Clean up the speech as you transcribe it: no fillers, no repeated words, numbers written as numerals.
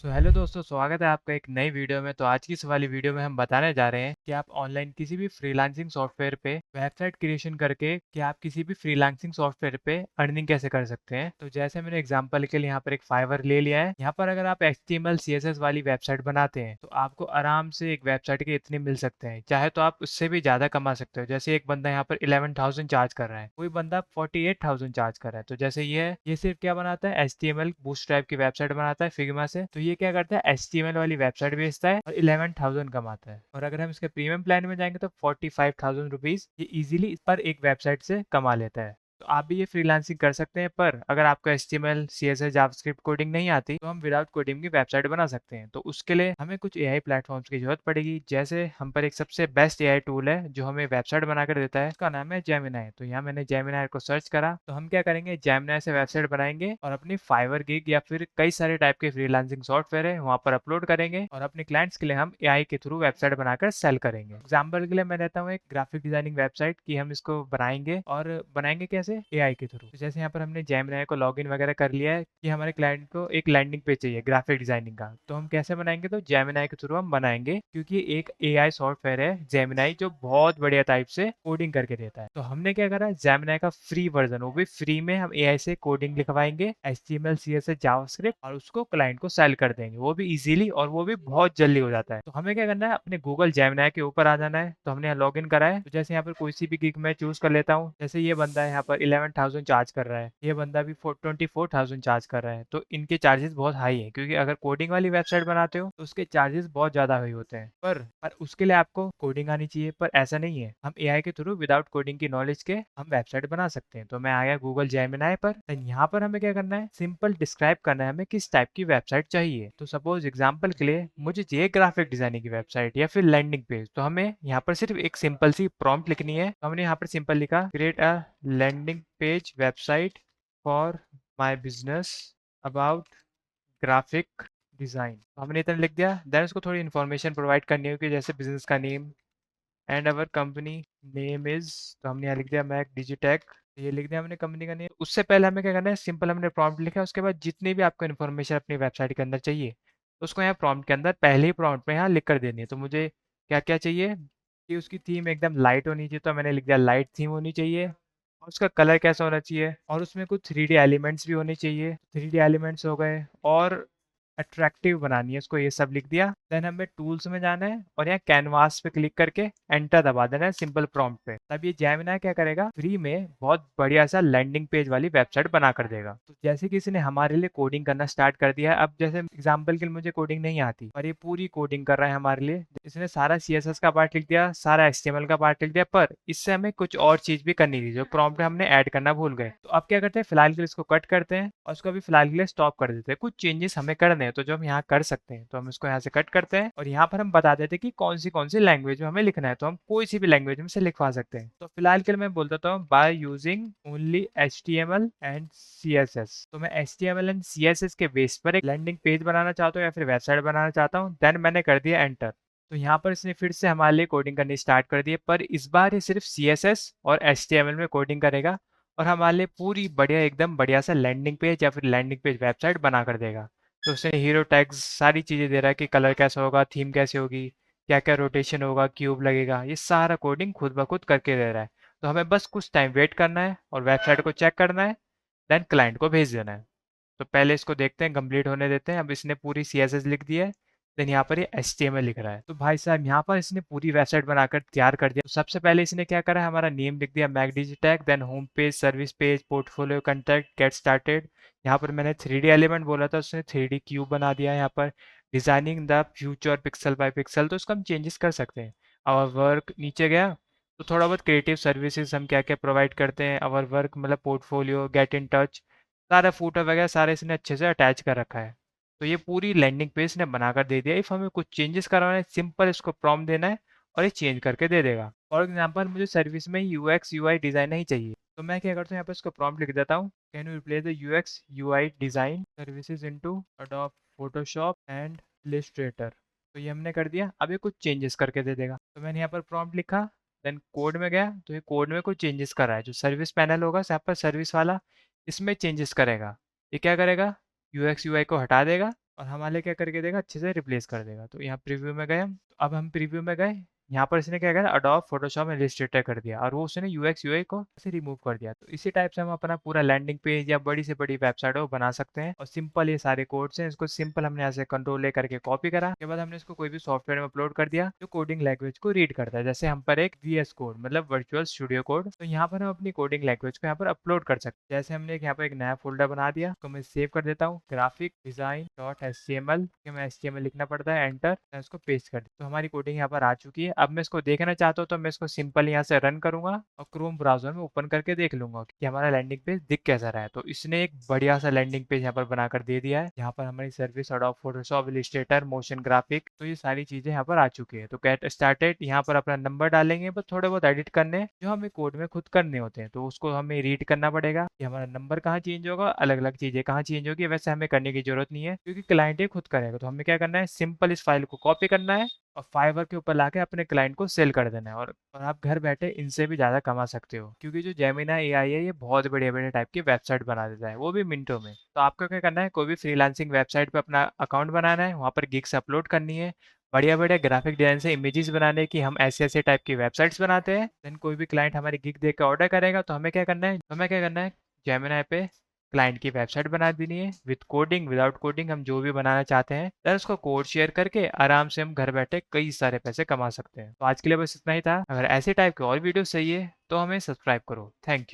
Hello दोस्तों, स्वागत है आपका एक नई वीडियो में। तो आज की इस वाली वीडियो में हम बताने जा रहे हैं कि आप ऑनलाइन किसी भी फ्रीलांसिंग सॉफ्टवेयर पे वेबसाइट क्रिएशन करके कि आप किसी भी फ्रीलांसिंग सॉफ्टवेयर पे अर्निंग कैसे कर सकते हैं। तो जैसे मैंने एग्जांपल के लिए यहाँ पर एक फाइवर ले लिया है। यहाँ पर अगर आप HTML CSS वाली वेबसाइट बनाते हैं तो आपको आराम से एक वेबसाइट के इतने मिल सकते हैं। चाहे तो आप उससे भी ज़्यादा कमा सकते हो। जैसे एक बंदा यहाँ पर 11,000 चार्ज कर रहा है, कोई बंदा 48,000 चार्ज कर रहा है। तो जैसे ये है, ये सिर्फ क्या बनाता है, HTML बूटस्ट्रैप की वेबसाइट बनाता है फिग्मा से। तो ये क्या करता है, HTML वाली वेबसाइट बेचता है और 11,000 कमाता है। और अगर हम इसके प्रीमियम प्लान में जाएंगे तो 45,000 रुपीज ये इजीली पर एक वेबसाइट से कमा लेता है। तो आप भी ये फ्रीलांसिंग कर सकते हैं। पर अगर आपको HTML CSS जावास्क्रिप्ट कोडिंग नहीं आती तो हम विदाउट कोडिंग की वेबसाइट बना सकते हैं। तो उसके लिए हमें कुछ AI प्लेटफॉर्म्स की जरूरत पड़ेगी। जैसे हम पर एक सबसे बेस्ट AI टूल है जो हमें वेबसाइट बनाकर देता है, उसका नाम है जेमिनाई। तो यहाँ मैंने जेमिनाई को सर्च करा। तो हम क्या करेंगे, जेमिनाई से वेबसाइट बनाएंगे और अपनी फाइवर गिग या फिर कई सारे टाइप के फ्रीलांसिंग सॉफ्टवेयर है वहाँ पर अपलोड करेंगे और अपने क्लाइंट्स के लिए हम AI के थ्रू वेबसाइट बनाकर सेल करेंगे। एग्जाम्पल के लिए मैं देता हूँ एक ग्राफिक डिजाइनिंग वेबसाइट की हम इसको बनाएंगे। और बनाएंगे कैसे, AI के थ्रू। तो जैसे यहाँ पर हमने जेमिनाई को लॉगिन वगैरह कर लिया है कि हमारे क्लाइंट को एक लैंडिंग पेज चाहिए ग्राफिक डिजाइनिंग का। तो हम कैसे बनाएंगे, तो जेमिनाई के थ्रू हम बनाएंगे, क्योंकि एक AI सॉफ्टवेयर है जेमिनाई जो बहुत बढ़िया टाइप से कोडिंग करके देता है। तो हमने क्या करा, जेमिनाई का फ्री वर्जन, वो भी फ्री में हम AI से कोडिंग लिखवाएंगे, HTML CSS जावास्क्रिप्ट, और उसको क्लाइंट को सेल कर देंगे, वो भी इजीली और वो भी बहुत जल्दी हो जाता है। तो हमें क्या करना है, अपने गूगल जेमिनाई के ऊपर आ जाना है। तो हमने यहाँ लॉग इन करा है। तो जैसे यहाँ पर कोई सी भी गिग मैं चूज कर लेता हूँ। जैसे ये बंदा है यहाँ पर 11,000 चार्ज कर रहा है, ये बंदा भी 24,000 चार्ज कर रहा है। तो इनके चार्जेस बहुत हाई है, क्योंकि अगर कोडिंग वाली वेबसाइट बनाते हो तो उसके चार्जेस बहुत ज्यादा हाई होते हैं। पर उसके लिए आपको कोडिंग आनी चाहिए। पर ऐसा नहीं है, हम AI के थ्रू विदाउट कोडिंग की नॉलेज के हम वेबसाइट बना सकते हैं। तो मैं आ गया गूगल जेमिनाई पर। देन यहाँ पर हमें क्या करना है, सिंपल डिस्क्राइब करना है हमें किस टाइप की वेबसाइट चाहिए। तो सपोज एग्जांपल के लिए मुझे चाहिए ग्राफिक डिजाइनिंग की वेबसाइट या फिर लैंडिंग पेज। तो हमें यहाँ पर सिर्फ एक सिंपल सी प्रॉम्प्ट लिखनी है। तो हमने यहाँ पर सिंपल लिखा, create a landing page website for my business about graphic design. तो हमने इतना लिख दिया। देन उसको थोड़ी इन्फॉर्मेशन प्रोवाइड करनी होगी, जैसे बिजनेस का name and our company name is. तो हमने यहाँ लिख दिया मैक डिजिटेक। ये लिख दिया हमने कंपनी का नेम। उससे पहले हमें क्या करना है, सिंपल हमने प्रॉम्प्ट लिखा है। उसके बाद जितनी भी आपको इन्फॉर्मेशन अपनी वेबसाइट के अंदर चाहिए उसको यहाँ प्रॉम्प्ट के अंदर पहले ही प्रॉम्प्ट में यहाँ लिख कर देनी है। तो मुझे क्या क्या चाहिए कि उसकी थीम एकदम लाइट होनी चाहिए। तो मैंने लिख दिया लाइट थीम होनी चाहिए। और उसका कलर कैसा होना चाहिए, और उसमें कुछ 3D एलिमेंट्स भी होने चाहिए। 3D एलिमेंट्स हो गए, और अट्रैक्टिव बनानी है उसको, ये सब लिख दिया। देन हमें टूल्स में जाना है और यहाँ कैनवास पे क्लिक करके एंटर दबा देना है सिंपल प्रॉम्प्ट पे। तब ये जेमिनी क्या करेगा, फ्री में बहुत बढ़िया सा लैंडिंग पेज वाली वेबसाइट बना कर देगा। तो जैसे किसी ने हमारे लिए कोडिंग करना स्टार्ट कर दिया है। अब जैसे एग्जाम्पल के लिए मुझे कोडिंग नहीं आती और ये पूरी कोडिंग कर रहा है हमारे लिए। इसने सारा CSS का पार्ट लिख दिया, सारा HTML का पार्ट लिख दिया, पर इससे हमें कुछ और चीज भी करनी थी जो प्रॉम्प्ट में हमने ऐड करना भूल गए। तो अब क्या करते हैं, फिलहाल के लिए इसको कट करते हैं और इसको भी फिलहाल के लिए स्टॉप कर देते हैं। कुछ चेंजेस हमें करने हैं तो जो हम यहाँ कर सकते हैं, तो हम इसको यहाँ से कट करते हैं और यहाँ पर हम बता देते हैं कि कौन सी लैंग्वेज में हमें लिखना है। तो हम कोई सी भी लैंग्वेज में से लिखवा सकते हैं। तो फिलहाल के लिए मैं बोल देता हूँ by using only HTML and CSS। तो मैं HTML एंड CSS के बेस पर एक लैंडिंग पेज बनाना चाहता हूँ या फिर वेबसाइट बनाना चाहता हूँ। देन मैंने कर दिया एंटर। तो यहाँ पर इसने फिर से हमारे लिए कोडिंग करनी स्टार्ट कर दी है, पर इस बार ये सिर्फ CSS और HTML में कोडिंग करेगा और हमारे लिए पूरी बढ़िया एकदम बढ़िया सा लैंडिंग पेज या फिर लैंडिंग पेज वेबसाइट बना कर देगा। तो उसने हीरो टैग्स सारी चीज़ें दे रहा है कि कलर कैसा होगा, थीम कैसे होगी, क्या क्या रोटेशन होगा, क्यूब लगेगा, ये सारा कोडिंग खुद ब खुद करके दे रहा है। तो हमें बस कुछ टाइम वेट करना है और वेबसाइट को चेक करना है, देन क्लाइंट को भेज देना है। तो पहले इसको देखते हैं, कंप्लीट होने देते हैं। अब इसने पूरी CSS लिख दी है, देन यहाँ पर ये HTML लिख रहा है। तो भाई साहब यहाँ पर इसने पूरी वेबसाइट बनाकर तैयार कर दिया। तो सबसे पहले इसने क्या करा, हमारा नेम लिख दिया Mac Digitech, then home page, service page, portfolio, contact, get started. यहाँ पर मैंने 3D एलिमेंट बोला था, उसने 3D क्यूब बना दिया है। यहाँ पर designing the future pixel by pixel, तो उसका हम चेंजेस कर सकते हैं। आवर वर्क नीचे गया तो थोड़ा बहुत क्रिएटिव सर्विसेज हम क्या क्या प्रोवाइड करते हैं। आवर वर्क मतलब पोर्टफोलियो, गेट इन टच, सारा फूटर वगैरह सारे इसने अच्छे से अटैच कर रखा है। तो ये पूरी लैंडिंग पेज ने बनाकर दे दिया। इफ हमें कुछ चेंजेस करवाना है, सिंपल इसको प्रॉम्प्ट देना है और ये चेंज करके दे देगा। फॉर एग्जांपल मुझे सर्विस में UX UI डिज़ाइन नहीं चाहिए, तो मैं क्या करता हूँ, यहाँ पर इसको प्रॉम्प्ट लिख देता हूँ, can you replace the UX UI design services into Adobe Photoshop and Illustrator. तो ये हमने कर दिया। अब ये कुछ चेंजेस करके दे देगा। तो मैंने यहाँ पर प्रॉम्प्ट लिखा, देन कोड में गया तो ये कोड में कुछ चेंजेस कर रहा है। जो सर्विस पैनल होगा यहाँ पर सर्विस वाला, इसमें चेंजेस करेगा। ये क्या करेगा, UX UI को हटा देगा और हमारे लिए क्या करके देगा, अच्छे से रिप्लेस कर देगा। तो यहाँ प्रीव्यू में गए हम, तो अब हम प्रीव्यू में गए, यहाँ पर इसने क्या करा, अडोब फोटोशॉप इलस्ट्रेटर कर दिया और वो उसने यूएक्स यूआई को से रिमूव कर दिया। तो इसी टाइप से हम अपना पूरा लैंडिंग पेज या बड़ी से बड़ी वेबसाइट वो बना सकते हैं। और सिंपल ये सारे कोड्स हैं, इसको सिंपल हमने यहाँ से कंट्रोल ए करके कॉपी करा, उसके बाद हमने इसको कोई भी सॉफ्टवेयर में अपलोड कर दिया जो कोडिंग लैंग्वेज को रीड करता है। जैसे हम पर एक वीएस कोड मतलब वर्चुअल स्टूडियो कोड, तो यहाँ पर हम अपनी कोडिंग लैंग्वेज को यहाँ पर अपलोड कर सकते हैं। जैसे हमने यहाँ पर एक नया फोल्डर बना दिया, उसको मैं सेव कर देता हूँ, ग्राफिक डिजाइन डॉट HTML, मैं HTML लिखना पड़ता है, एंटर, मैं इसको पेस्ट कर दिया। तो हमारी कोडिंग यहाँ पर आ चुकी है। अब मैं इसको देखना चाहता हूँ तो मैं इसको सिंपल यहाँ से रन करूंगा और क्रोम ब्राउजर में ओपन करके देख लूंगा कि हमारा लैंडिंग पेज दिख कैसा रहा है। तो इसने एक बढ़िया सा लैंडिंग पेज यहाँ पर बनाकर दे दिया है। यहाँ पर हमारी service, Adobe Photoshop, Illustrator, motion graphic, तो ये सारी चीजें यहाँ पर आ चुकी है। तो गेट स्टार्टेड, यहाँ पर अपना नंबर डालेंगे, बस थोड़े बहुत एडिट करने जो हमें कोड में खुद करने होते हैं। तो उसको हमें रीड करना पड़ेगा कि हमारा नंबर कहाँ चेंज होगा, अलग अलग चीजें कहाँ चेंज होगी। वैसे हमें करने की जरूरत नहीं है क्योंकि क्लाइंट ही खुद करेगा। तो हमें क्या करना है, सिंपल इस फाइल को कॉपी करना है और फाइवर के ऊपर लाके अपने क्लाइंट को सेल कर देना है। और आप घर बैठे इनसे भी ज़्यादा कमा सकते हो क्योंकि जो जेमिना एआई है ये बहुत बढ़िया बढ़िया टाइप की वेबसाइट बना देता है, वो भी मिनटों में। तो आपको क्या करना है, कोई भी फ्रीलांसिंग वेबसाइट पे अपना अकाउंट बनाना है, वहाँ पर गिग्स अपलोड करनी है, बढ़िया बढ़िया ग्राफिक डिजाइन से इमेजेस बनाने की, हम ऐसे ऐसे टाइप की वेबसाइट्स बनाते हैं। देन कोई भी क्लाइंट हमारी गिग देख के ऑर्डर करेगा तो हमें क्या करना है, जेमिना पे क्लाइंट की वेबसाइट बना देनी है विद कोडिंग, विदाउट कोडिंग, हम जो भी बनाना चाहते हैं, फिर उसको कोड शेयर करके आराम से हम घर बैठे कई सारे पैसे कमा सकते हैं। तो आज के लिए बस इतना ही था। अगर ऐसे टाइप के और वीडियो चाहिए तो हमें सब्सक्राइब करो। Thank you.